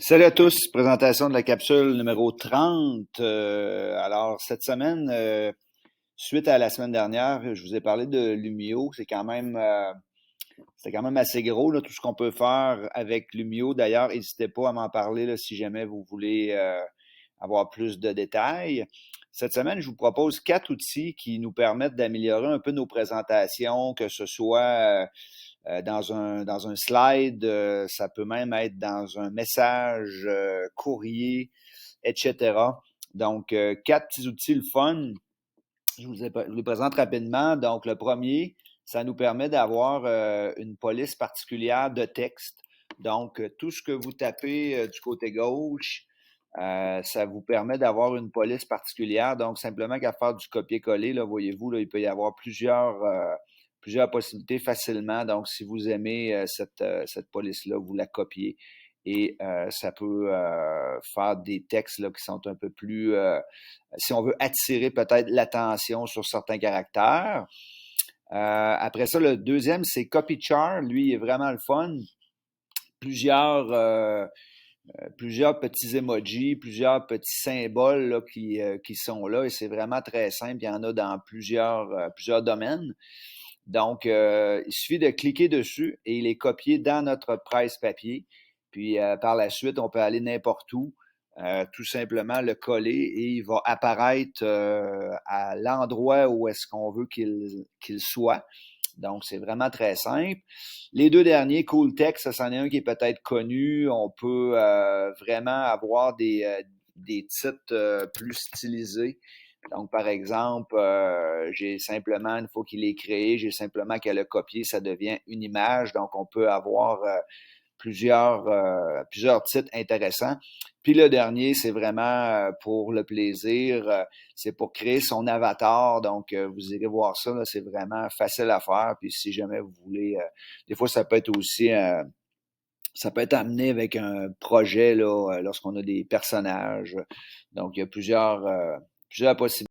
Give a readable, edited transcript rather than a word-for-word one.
Salut à tous, présentation de la capsule numéro 30. Alors, cette semaine, suite à la semaine dernière, je vous ai parlé de Lumio. C'est quand même assez gros, là, tout ce qu'on peut faire avec Lumio. D'ailleurs, n'hésitez pas à m'en parler là, si jamais vous voulez avoir plus de détails. Cette semaine, je vous propose 4 outils qui nous permettent d'améliorer un peu nos présentations, que ce soit dans un slide, ça peut même être dans un message, courrier, etc. Donc, 4 petits outils, le fun. Je vous les présente rapidement. Donc, le premier, ça nous permet d'avoir une police particulière de texte. Donc, tout ce que vous tapez du côté gauche, ça vous permet d'avoir une police particulière. Donc, simplement qu'à faire du copier-coller, là, voyez-vous, là, il peut y avoir plusieurs possibilités facilement. Donc, si vous aimez cette police-là, vous la copiez et ça peut faire des textes là, qui sont un peu plus, si on veut attirer peut-être l'attention sur certains caractères. Après ça, le deuxième, c'est CopyChar. Lui, il est vraiment le fun. Plusieurs, euh, plusieurs petits emojis, plusieurs petits symboles là, qui sont là et c'est vraiment très simple. Il y en a dans plusieurs domaines. Donc, il suffit de cliquer dessus et il est copié dans notre presse-papier. Puis, par la suite, on peut aller n'importe où, tout simplement le coller et il va apparaître à l'endroit où est-ce qu'on veut qu'il soit. Donc, c'est vraiment très simple. Les deux derniers, Cool-Text, ça, c'en est un qui est peut-être connu. On peut vraiment avoir des titres plus stylisés. Donc, par exemple, j'ai simplement, une fois qu'il est créé, j'ai simplement qu'à le copier, ça devient une image. Donc, on peut avoir plusieurs titres intéressants. Puis le dernier, c'est vraiment pour le plaisir, c'est pour créer son avatar. Donc, vous irez voir ça, là, c'est vraiment facile à faire. Puis si jamais vous voulez, des fois, ça peut être aussi, ça peut être amené avec un projet là, lorsqu'on a des personnages. Donc, il y a plusieurs possibilités.